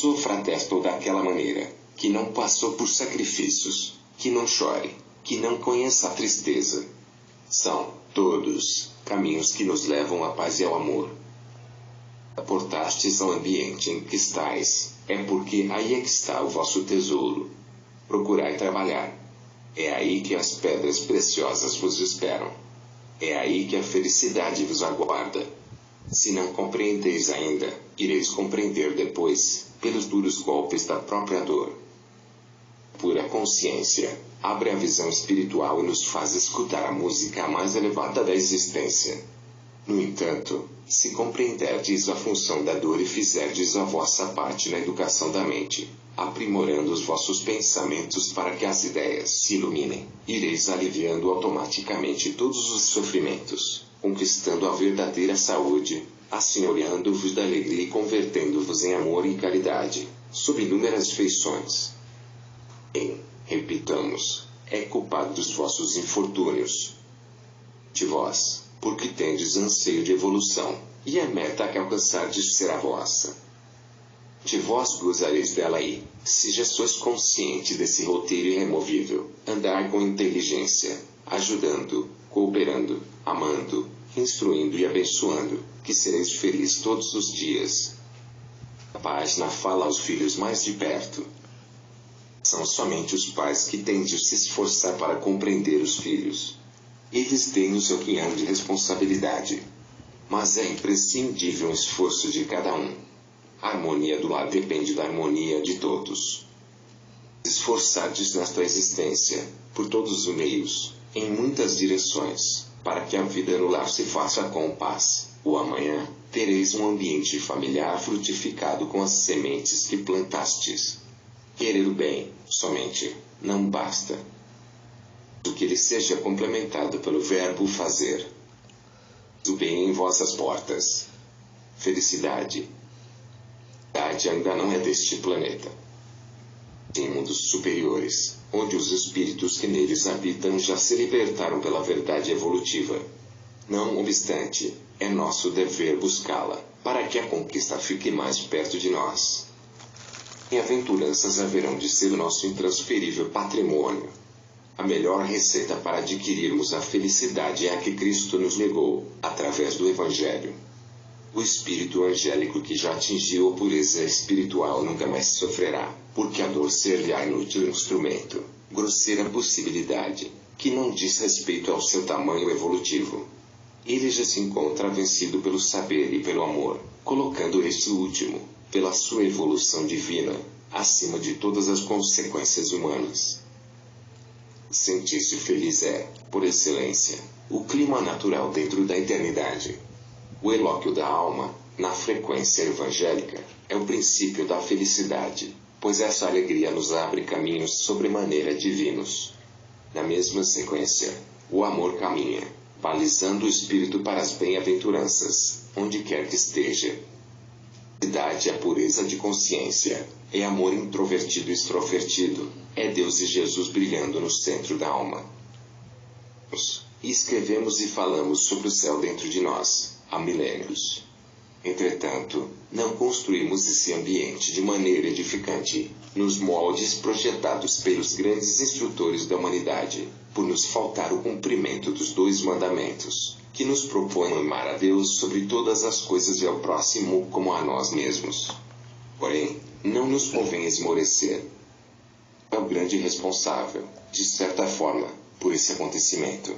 sofra desta ou daquela maneira, que não passou por sacrifícios, que não chore, que não conheça a tristeza. São, todos, caminhos que nos levam à paz e ao amor. Aportastes ao ambiente em que estáis, é porque aí é que está o vosso tesouro. Procurai trabalhar. É aí que as pedras preciosas vos esperam. É aí que a felicidade vos aguarda. Se não compreendeis ainda, ireis compreender depois, pelos duros golpes da própria dor. Pura consciência, abre a visão espiritual e nos faz escutar a música mais elevada da existência. No entanto, se compreenderdes a função da dor e fizerdes a vossa parte na educação da mente, aprimorando os vossos pensamentos para que as ideias se iluminem, ireis aliviando automaticamente todos os sofrimentos, conquistando a verdadeira saúde, assenhoreando-vos da alegria e convertendo-vos em amor e caridade, sob inúmeras feições. Repitamos, é culpado dos vossos infortúnios. De vós, porque tendes anseio de evolução, e a meta que alcançardes será vossa. De vós gozareis dela e, se já sois consciente desse roteiro irremovível, andai com inteligência, ajudando, cooperando, amando, instruindo e abençoando, que sereis felizes todos os dias. A página fala aos filhos mais de perto. São somente os pais que têm de se esforçar para compreender os filhos. Eles têm o seu quinhão de responsabilidade. Mas é imprescindível o esforço de cada um. A harmonia do lar depende da harmonia de todos. Esforçardes nesta existência, por todos os meios, em muitas direções, para que a vida no lar se faça com paz. O amanhã, tereis um ambiente familiar frutificado com as sementes que plantastes. Querer o bem, somente, não basta. O que lhe seja complementado pelo verbo fazer. O bem em vossas portas. Felicidade. Ainda não é deste planeta. Em mundos superiores, onde os espíritos que neles habitam já se libertaram pela verdade evolutiva. Não obstante, é nosso dever buscá-la, para que a conquista fique mais perto de nós. Bem-aventuranças haverão de ser o nosso intransferível patrimônio. A melhor receita para adquirirmos a felicidade é a que Cristo nos legou, através do Evangelho. O espírito angélico que já atingiu a pureza espiritual nunca mais sofrerá, porque a dor ser-lhe-á inútil instrumento, grosseira possibilidade, que não diz respeito ao seu tamanho evolutivo. Ele já se encontra vencido pelo saber e pelo amor, colocando este último, pela sua evolução divina, acima de todas as consequências humanas. Sentir-se feliz é, por excelência, o clima natural dentro da eternidade. O elóquio da alma, na frequência evangélica, é o princípio da felicidade, pois essa alegria nos abre caminhos sobremaneira divinos. Na mesma sequência, o amor caminha, balizando o espírito para as bem-aventuranças, onde quer que esteja. A felicidade é a pureza de consciência, é amor introvertido e extrovertido, é Deus e Jesus brilhando no centro da alma. E escrevemos e falamos sobre o céu dentro de nós, há milênios. Entretanto, não construímos esse ambiente de maneira edificante, nos moldes projetados pelos grandes instrutores da humanidade, por nos faltar o cumprimento dos 2 mandamentos, que nos propõem amar a Deus sobre todas as coisas e ao próximo como a nós mesmos. Porém, não nos convém esmorecer. É o grande responsável, de certa forma, por esse acontecimento.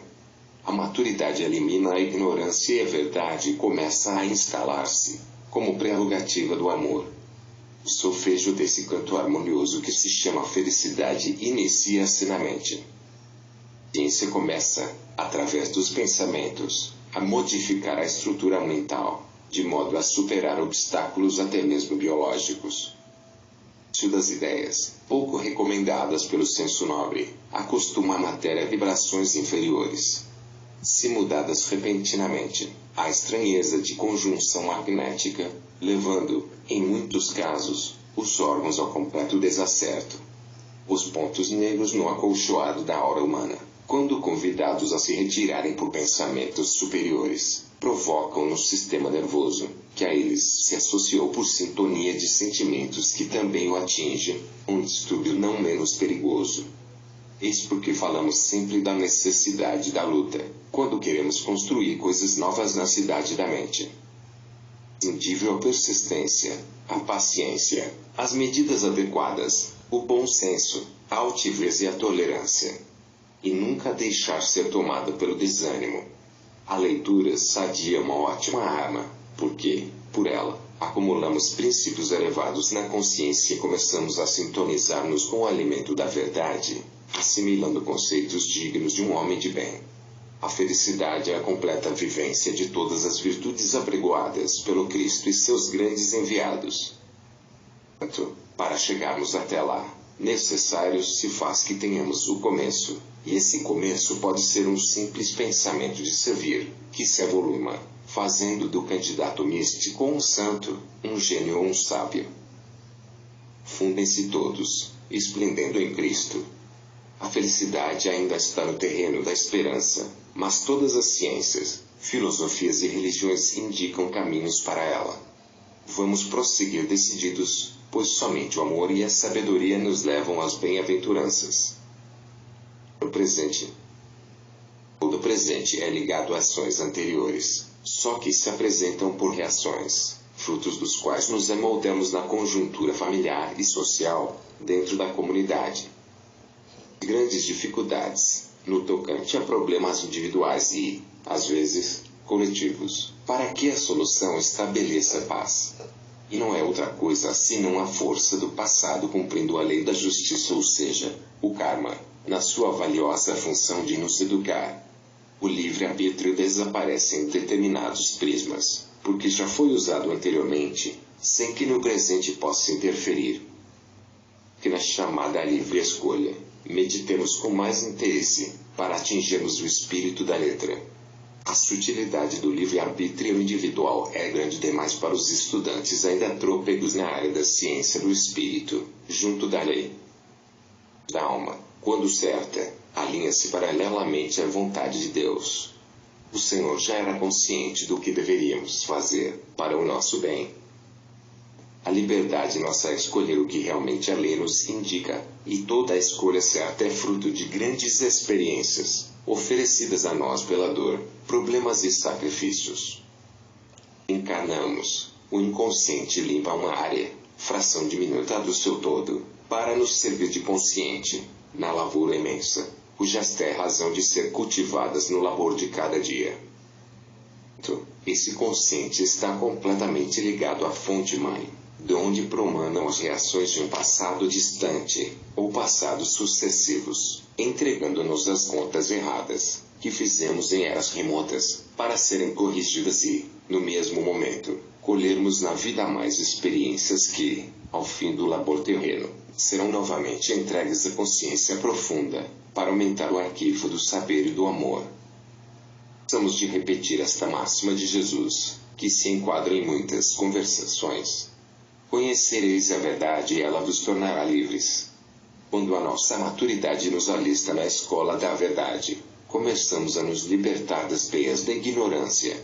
A maturidade elimina a ignorância e a verdade começa a instalar-se, como prerrogativa do amor. O solfejo desse canto harmonioso que se chama felicidade inicia-se na mente. A ciência começa, através dos pensamentos, a modificar a estrutura mental, de modo a superar obstáculos até mesmo biológicos. O das ideias, pouco recomendadas pelo senso nobre, acostuma a matéria a vibrações inferiores. Se mudadas repentinamente, há estranheza de conjunção magnética, levando, em muitos casos, os órgãos ao completo desacerto. Os pontos negros no acolchoado da aura humana, quando convidados a se retirarem por pensamentos superiores, provocam no sistema nervoso, que a eles se associou por sintonia de sentimentos que também o atingem, um distúrbio não menos perigoso. Eis porque falamos sempre da necessidade da luta, quando queremos construir coisas novas na cidade da mente. Indível a persistência, a paciência, as medidas adequadas, o bom senso, a altivez e a tolerância. E nunca deixar ser tomado pelo desânimo. A leitura sadia é uma ótima arma, porque, por ela, acumulamos princípios elevados na consciência e começamos a sintonizar-nos com o alimento da verdade, assimilando conceitos dignos de um homem de bem. A felicidade é a completa vivência de todas as virtudes apregoadas pelo Cristo e seus grandes enviados. Para chegarmos até lá, necessário se faz que tenhamos o começo, e esse começo pode ser um simples pensamento de servir, que se evoluma, fazendo do candidato místico um santo, um gênio ou um sábio. Fundem-se todos, esplendendo em Cristo. A felicidade ainda está no terreno da esperança, mas todas as ciências, filosofias e religiões indicam caminhos para ela. Vamos prosseguir decididos, pois somente o amor e a sabedoria nos levam às bem-aventuranças. O presente. Todo presente é ligado a ações anteriores, só que se apresentam por reações, frutos dos quais nos amoldamos na conjuntura familiar e social, dentro da comunidade. Grandes dificuldades, no tocante a problemas individuais e, às vezes, coletivos, para que a solução estabeleça paz. E não é outra coisa senão a força do passado cumprindo a lei da justiça, ou seja, o karma, na sua valiosa função de nos educar. O livre-arbítrio desaparece em determinados prismas, porque já foi usado anteriormente, sem que no presente possa interferir. Que na chamada livre escolha, meditemos com mais interesse, para atingirmos o espírito da letra. A sutilidade do livre-arbítrio individual é grande demais para os estudantes ainda trôpegos na área da ciência do espírito, junto da lei da alma, quando certa, alinha-se paralelamente à vontade de Deus. O Senhor já era consciente do que deveríamos fazer, para o nosso bem. A liberdade nossa é escolher o que realmente a lei nos indica, e toda a escolha certa é fruto de grandes experiências, oferecidas a nós pela dor, problemas e sacrifícios. Encarnamos, o inconsciente limpa uma área, fração diminuta do seu todo, para nos servir de consciente, na lavoura imensa, cujas terras hão de ser cultivadas no labor de cada dia. Esse consciente está completamente ligado à fonte-mãe, de onde promanam as reações de um passado distante, ou passados sucessivos, entregando-nos as contas erradas, que fizemos em eras remotas, para serem corrigidas e, no mesmo momento, colhermos na vida mais experiências que, ao fim do labor terreno, serão novamente entregues à consciência profunda, para aumentar o arquivo do saber e do amor. Precisamos de repetir esta máxima de Jesus, que se enquadra em muitas conversações. Conhecereis a verdade e ela vos tornará livres. Quando a nossa maturidade nos alista na escola da verdade, começamos a nos libertar das teias da ignorância.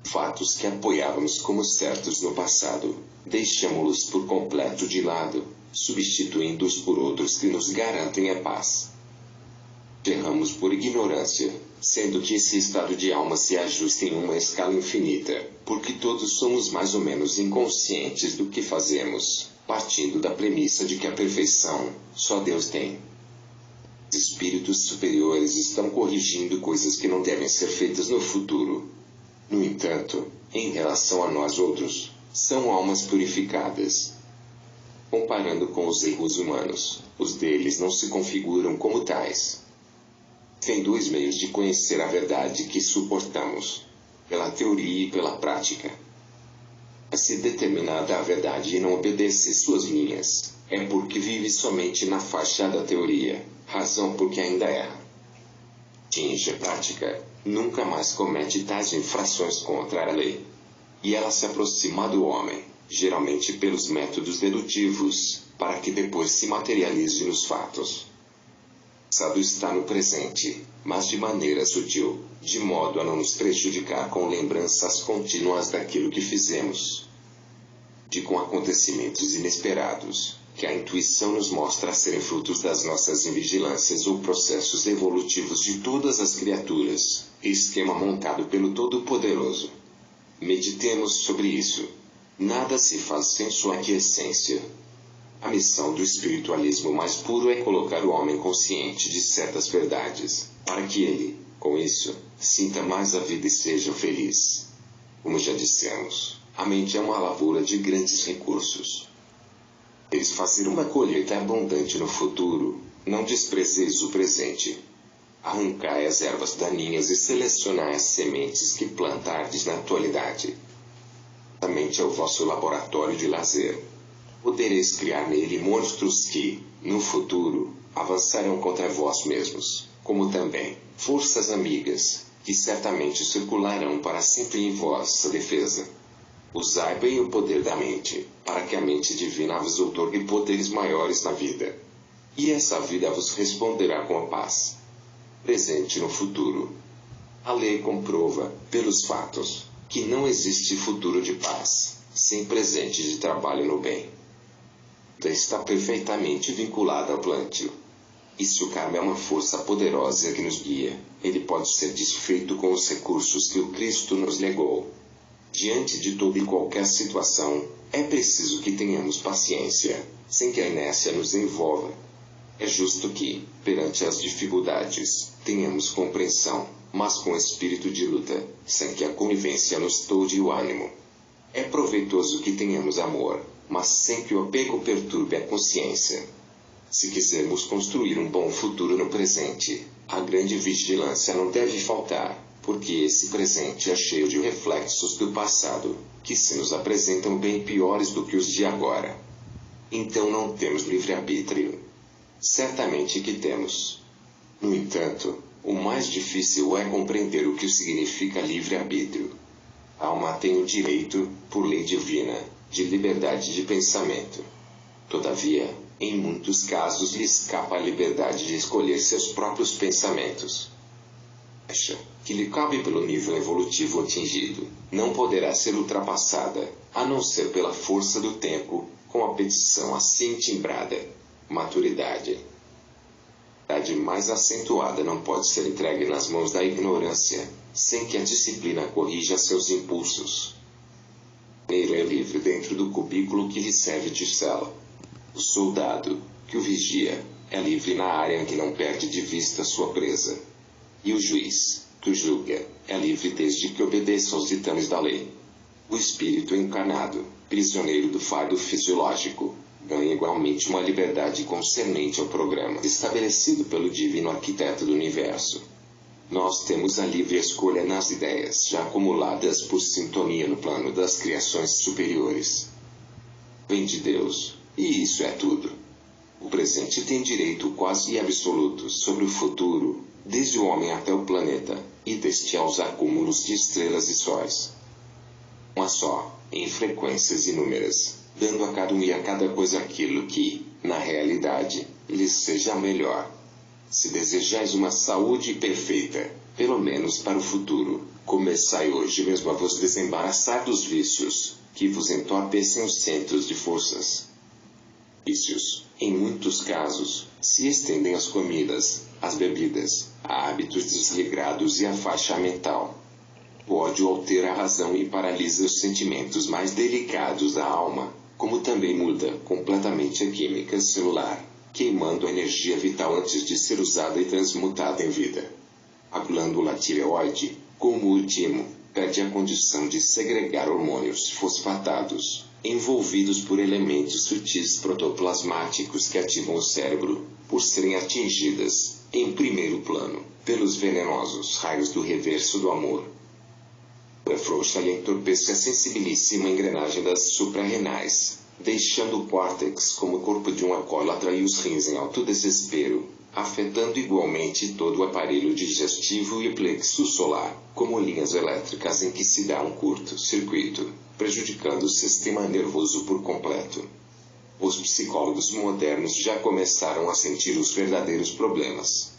Fatos que apoiávamos como certos no passado, deixamo-los por completo de lado, substituindo-os por outros que nos garantem a paz. Erramos por ignorância, sendo que esse estado de alma se ajusta em uma escala infinita, porque todos somos mais ou menos inconscientes do que fazemos, partindo da premissa de que a perfeição só Deus tem. Os espíritos superiores estão corrigindo coisas que não devem ser feitas no futuro. No entanto, em relação a nós outros, são almas purificadas. Comparando com os erros humanos, os deles não se configuram como tais. Tem dois meios de conhecer a verdade que suportamos: pela teoria e pela prática. Se determinada a verdade e não obedece suas linhas, é porque vive somente na faixa da teoria, razão porque ainda erra. Atinge a prática, nunca mais comete tais infrações contra a lei. E ela se aproxima do homem, geralmente pelos métodos dedutivos, para que depois se materialize nos fatos. passado está no presente, mas de maneira sutil, de modo a não nos prejudicar com lembranças contínuas daquilo que fizemos. Com acontecimentos inesperados, que a intuição nos mostra serem frutos das nossas invigilâncias ou processos evolutivos de todas as criaturas, esquema montado pelo Todo-Poderoso. Meditemos sobre isso. Nada se faz sem sua aquiescência. A missão do espiritualismo mais puro é colocar o homem consciente de certas verdades, para que ele, com isso, sinta mais a vida e seja feliz. Como já dissemos, a mente é uma lavoura de grandes recursos. Eles fazer uma colheita abundante no futuro, não desprezeis o presente. Arrancai as ervas daninhas e selecionai as sementes que plantardes na atualidade. A mente é o vosso laboratório de lazer. Podereis criar nele monstros que, no futuro, avançarão contra vós mesmos, como também forças amigas, que certamente circularão para sempre em vossa defesa. Usai bem o poder da mente, para que a mente divina vos outorgue poderes maiores na vida. E essa vida vos responderá com a paz presente no futuro. A lei comprova, pelos fatos, que não existe futuro de paz sem presente de trabalho no bem. Está perfeitamente vinculada ao plantio. E se o karma é uma força poderosa que nos guia, ele pode ser desfeito com os recursos que o Cristo nos legou. Diante de toda e qualquer situação, é preciso que tenhamos paciência, sem que a inércia nos envolva. É justo que, perante as dificuldades, tenhamos compreensão, mas com espírito de luta, sem que a conivência nos tolde o ânimo. É proveitoso que tenhamos amor, mas sem que o apego perturbe a consciência. Se quisermos construir um bom futuro no presente, a grande vigilância não deve faltar, porque esse presente é cheio de reflexos do passado, que se nos apresentam bem piores do que os de agora. Então não temos livre-arbítrio. Certamente que temos. No entanto, o mais difícil é compreender o que significa livre-arbítrio. A alma tem o direito, por lei divina, de liberdade de pensamento. Todavia, em muitos casos lhe escapa a liberdade de escolher seus próprios pensamentos. Que lhe cabe pelo nível evolutivo atingido, não poderá ser ultrapassada, a não ser pela força do tempo, com a petição assim timbrada: maturidade. A idade mais acentuada não pode ser entregue nas mãos da ignorância, sem que a disciplina corrija seus impulsos. Ele é livre dentro do cubículo que lhe serve de cela. O soldado, que o vigia, é livre na área em que não perde de vista sua presa. E o juiz, que o julga, é livre desde que obedeça aos ditames da lei. O espírito encarnado, prisioneiro do fardo fisiológico, ganha igualmente uma liberdade concernente ao programa estabelecido pelo divino arquiteto do universo. Nós temos a livre escolha nas ideias já acumuladas por sintonia no plano das criações superiores. Vem de Deus, e isso é tudo. O presente tem direito quase absoluto sobre o futuro, desde o homem até o planeta, e deste aos acúmulos de estrelas e sóis. Uma só, em frequências inúmeras, dando a cada um e a cada coisa aquilo que, na realidade, lhes seja melhor. Se desejais uma saúde perfeita, pelo menos para o futuro, começai hoje mesmo a vos desembaraçar dos vícios, que vos entorpecem os centros de forças. Vícios, em muitos casos, se estendem às comidas, às bebidas, a hábitos desregrados e à faixa mental. O ódio altera a razão e paralisa os sentimentos mais delicados da alma, como também muda completamente a química celular, queimando a energia vital antes de ser usada e transmutada em vida. A glândula tireoide, como o timo, perde a condição de segregar hormônios fosfatados, envolvidos por elementos sutis protoplasmáticos que ativam o cérebro, por serem atingidas, em primeiro plano, pelos venenosos raios do reverso do amor. Afrouxa e entorpece a sensibilíssima engrenagem das suprarrenais, deixando o córtex como o corpo de um alcoólatra e os rins em alto desespero, afetando igualmente todo o aparelho digestivo e o plexo solar, como linhas elétricas em que se dá um curto-circuito, prejudicando o sistema nervoso por completo. Os psicólogos modernos já começaram a sentir os verdadeiros problemas.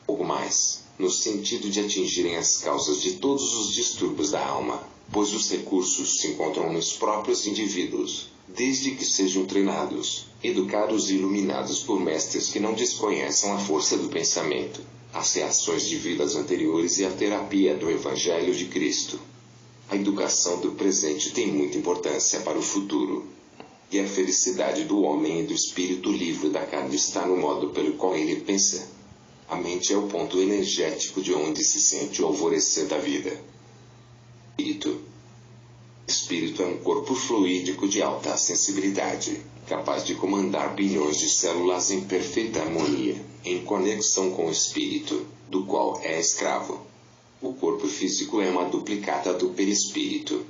Algo mais, no sentido de atingirem as causas de todos os distúrbios da alma, pois os recursos se encontram nos próprios indivíduos, desde que sejam treinados, educados e iluminados por mestres que não desconheçam a força do pensamento, as reações de vidas anteriores e a terapia do Evangelho de Cristo. A educação do presente tem muita importância para o futuro. E a felicidade do homem e do espírito livre da carne está no modo pelo qual ele pensa. A mente é o ponto energético de onde se sente o alvorecer da vida. Espírito é um corpo fluídico de alta sensibilidade, capaz de comandar bilhões de células em perfeita harmonia, em conexão com o espírito, do qual é escravo. O corpo físico é uma duplicata do perispírito.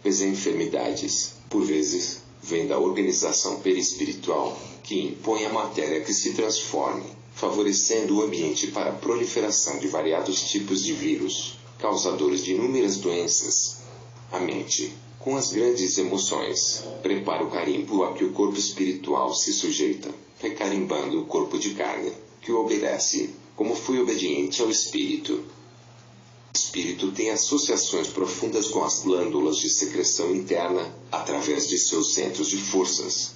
As enfermidades, por vezes, vêm da organização perispiritual, que impõe à matéria que se transforme, favorecendo o ambiente para a proliferação de variados tipos de vírus, causadores de inúmeras doenças. A mente, com as grandes emoções, prepara o carimbo a que o corpo espiritual se sujeita, recarimbando o corpo de carne, que o obedece, como foi obediente ao espírito. O espírito tem associações profundas com as glândulas de secreção interna, através de seus centros de forças.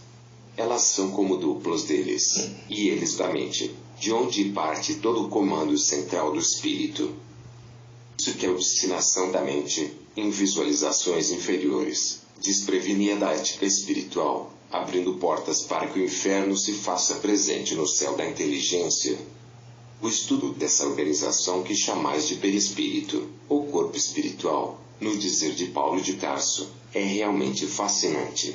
Elas são como duplos deles, e eles da mente, de onde parte todo o comando central do espírito. Isso que é a obstinação da mente, em visualizações inferiores, desprevenia da ética espiritual, abrindo portas para que o inferno se faça presente no céu da inteligência. O estudo dessa organização que chamais de perispírito, ou corpo espiritual, no dizer de Paulo de Tarso, é realmente fascinante.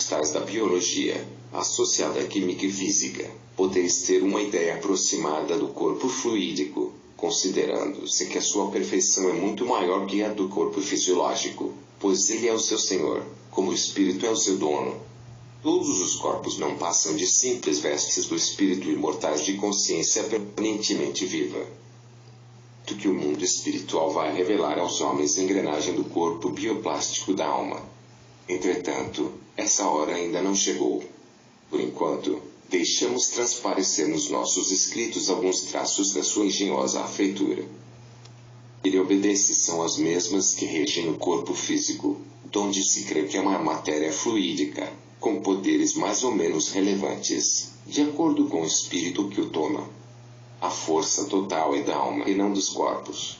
Tais da biologia, associada à química e física, podeis ter uma ideia aproximada do corpo fluídico, considerando-se que a sua perfeição é muito maior que a do corpo fisiológico, pois ele é o seu senhor, como o espírito é o seu dono. Todos os corpos não passam de simples vestes do espírito imortais de consciência permanentemente viva. Do que o mundo espiritual vai revelar aos homens a engrenagem do corpo bioplástico da alma. Entretanto, essa hora ainda não chegou. Por enquanto, deixamos transparecer nos nossos escritos alguns traços da sua engenhosa feitura. Ele obedece são as mesmas que regem o corpo físico, donde se crê que é uma matéria fluídica, com poderes mais ou menos relevantes, de acordo com o espírito que o toma. A força total é da alma e não dos corpos.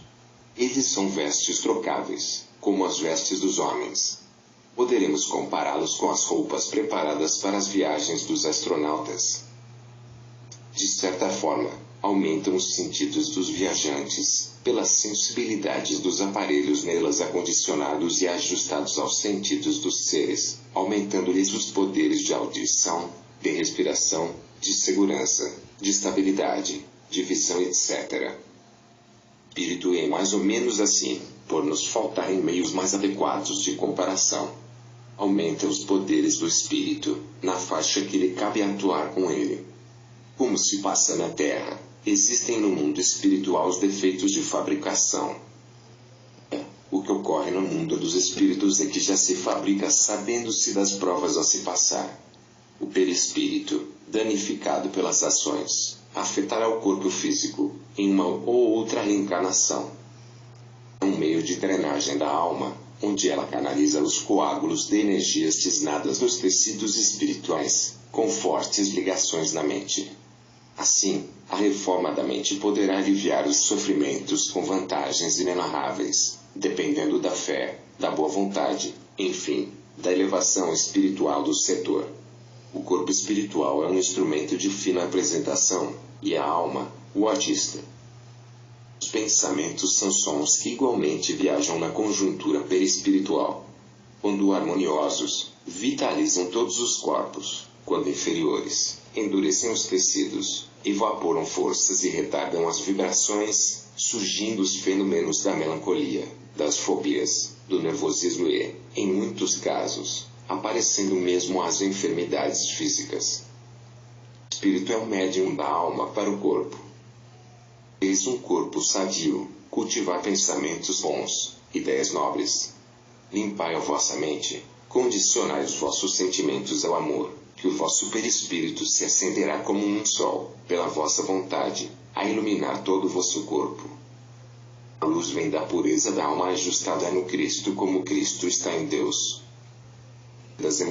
Eles são vestes trocáveis, como as vestes dos homens. Poderemos compará-los com as roupas preparadas para as viagens dos astronautas. De certa forma, aumentam os sentidos dos viajantes, pelas sensibilidades dos aparelhos nelas acondicionados e ajustados aos sentidos dos seres, aumentando-lhes os poderes de audição, de respiração, de segurança, de estabilidade, de visão, etc. O espírito é mais ou menos assim, por nos faltarem meios mais adequados de comparação. Aumenta os poderes do espírito, na faixa que lhe cabe atuar com ele. Como se passa na Terra, existem no mundo espiritual os defeitos de fabricação. O que ocorre no mundo dos espíritos é que já se fabrica sabendo-se das provas a se passar. O perispírito, danificado pelas ações, afetará o corpo físico, em uma ou outra reencarnação. É um meio de drenagem da alma, onde ela canaliza os coágulos de energias tisnadas nos tecidos espirituais, com fortes ligações na mente. Assim, a reforma da mente poderá aliviar os sofrimentos com vantagens inenarráveis, dependendo da fé, da boa vontade, enfim, da elevação espiritual do setor. O corpo espiritual é um instrumento de fina apresentação, e a alma, o artista. Os pensamentos são sons que igualmente viajam na conjuntura perispiritual. Quando harmoniosos, vitalizam todos os corpos, quando inferiores, endurecem os tecidos, evaporam forças e retardam as vibrações, surgindo os fenômenos da melancolia, das fobias, do nervosismo e, em muitos casos, aparecendo mesmo as enfermidades físicas. O espírito é o médium da alma para o corpo. Eis um corpo sadio, cultivar pensamentos bons, ideias nobres. Limpai a vossa mente, condicionai os vossos sentimentos ao amor, que o vosso perispírito se acenderá como um sol, pela vossa vontade, a iluminar todo o vosso corpo. A luz vem da pureza da alma ajustada no Cristo como Cristo está em Deus. Das